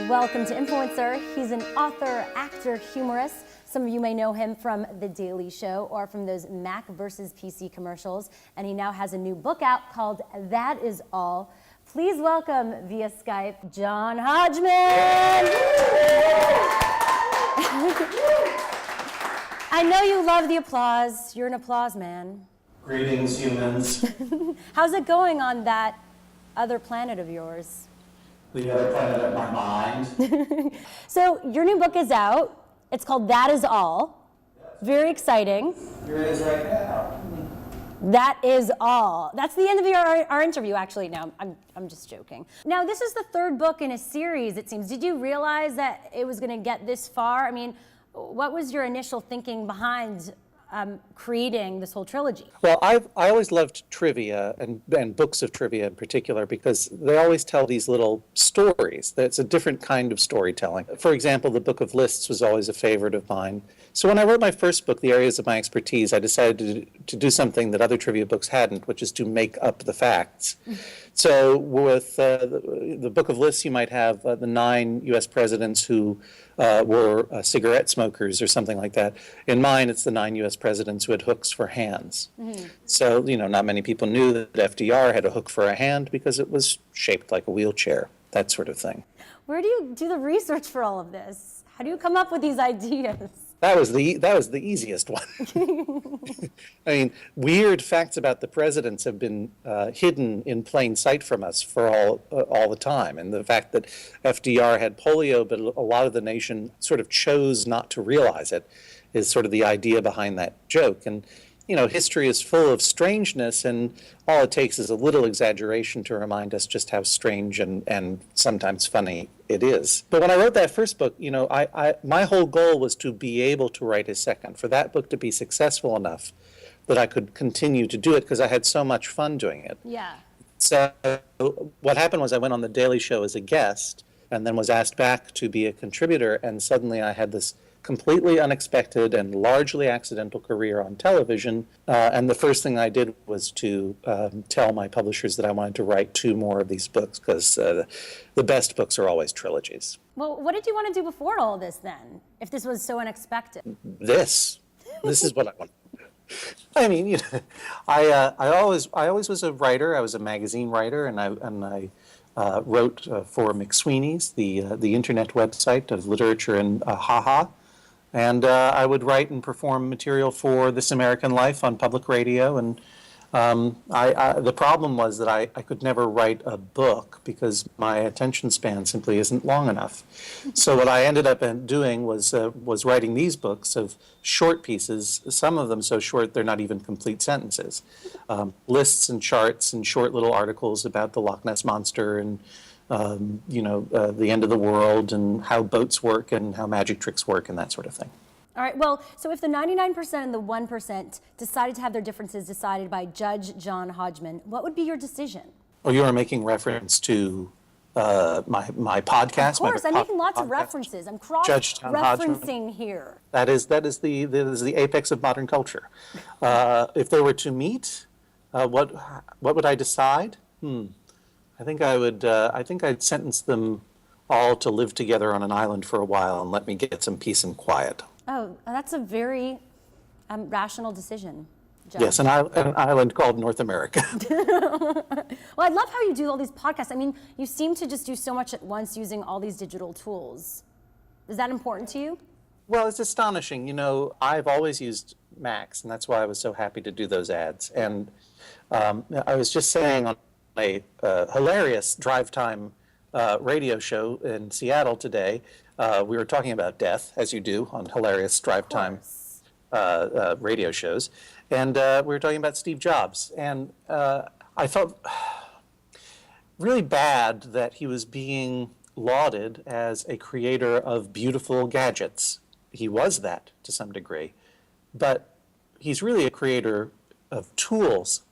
Welcome to Influencer. He's an author, actor, humorist. Some of you may know him from The Daily Show or from those Mac versus PC commercials. And he now has a new book out called That Is All. Please welcome via Skype, John Hodgman. I know you love the applause. You're an applause man. Greetings, humans. How's it going on that other planet of yours? The other planet of my mind. So your new book is out. It's called That Is All. Very exciting. Here it is right now. That is all. That's the end of our interview, actually. No, I'm just joking. Now, this is the third book in a series, it seems. Did you realize that it was going to get this far? I mean, what was your initial thinking behind creating this whole trilogy? Well, I always loved trivia and books of trivia in particular because they always tell these little stories. That's a different kind of storytelling. For example, the Book of Lists was always a favorite of mine. So when I wrote my first book, The Areas of My Expertise, I decided to do something that other trivia books hadn't, which is to make up the facts. So with the Book of Lists, you might have the 9 U.S. presidents who were cigarette smokers or something like that. In mine, it's the 9 U.S. presidents who had hooks for hands. Mm-hmm. So, not many people knew that FDR had a hook for a hand because it was shaped like a wheelchair, that sort of thing. Where do you do the research for all of this? How do you come up with these ideas? That was the easiest one. I mean, weird facts about the presidents have been hidden in plain sight from us for all the time. And the fact that FDR had polio, but a lot of the nation sort of chose not to realize it, is sort of the idea behind that joke. And history is full of strangeness, and all it takes is a little exaggeration to remind us just how strange and sometimes funny it is. But when I wrote that first book, my whole goal was to be able to write a second, for that book to be successful enough that I could continue to do it because I had so much fun doing it. Yeah. So what happened was I went on The Daily Show as a guest and then was asked back to be a contributor, and suddenly I had this completely unexpected and largely accidental career on television. And the first thing I did was to tell my publishers that I wanted to write 2 more of these books because the best books are always trilogies. Well, what did you want to do before all this then, if this was so unexpected? This is what I want. I mean, I always was a writer. I was a magazine writer, and I wrote for McSweeney's, the internet website of literature and HaHa. And I would write and perform material for This American Life on public radio. And the problem was that I could never write a book because my attention span simply isn't long enough. So what I ended up doing was writing these books of short pieces, some of them so short they're not even complete sentences. Lists and charts and short little articles about the Loch Ness Monster and the end of the world and how boats work and how magic tricks work and that sort of thing. All right, well, so if the 99% and the 1% decided to have their differences decided by Judge John Hodgman, what would be your decision? Oh, you are making reference to my podcast? Of course, I'm making lots of references. I'm cross-referencing here. That is the apex of modern culture. If they were to meet, what would I decide? I think I'd sentence them all to live together on an island for a while and let me get some peace and quiet. Oh, that's a very rational decision, Judge. Yes, an island called North America. Well, I love how you do all these podcasts. I mean, you seem to just do so much at once using all these digital tools. Is that important to you? Well, it's astonishing. I've always used Macs, and that's why I was so happy to do those ads. And I was just saying on a hilarious drive time radio show in Seattle today. We were talking about death, as you do on hilarious drive time radio shows. And we were talking about Steve Jobs. And I felt really bad that he was being lauded as a creator of beautiful gadgets. He was that to some degree. But he's really a creator of tools.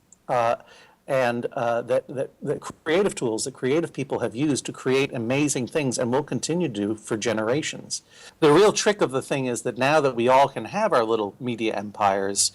And that creative tools that creative people have used to create amazing things and will continue to do for generations. The real trick of the thing is that now that we all can have our little media empires,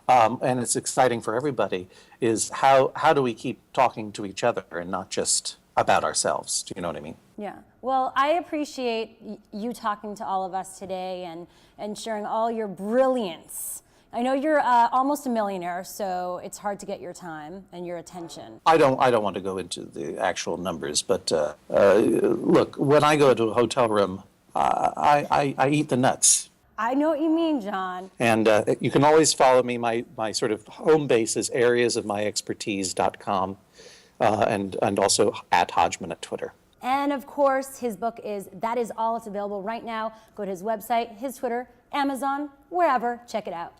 and it's exciting for everybody, is how do we keep talking to each other and not just about ourselves. Do you know what I mean? Yeah. Well, I appreciate you talking to all of us today and sharing all your brilliance. I know you're almost a millionaire, so it's hard to get your time and your attention. I don't want to go into the actual numbers, but look, when I go to a hotel room, I eat the nuts. I know what you mean, John. And you can always follow me. My sort of home base is areasofmyexpertise.com, and also at Hodgman at Twitter. And of course, his book is That Is All. It's available right now. Go to his website, his Twitter, Amazon, wherever. Check it out.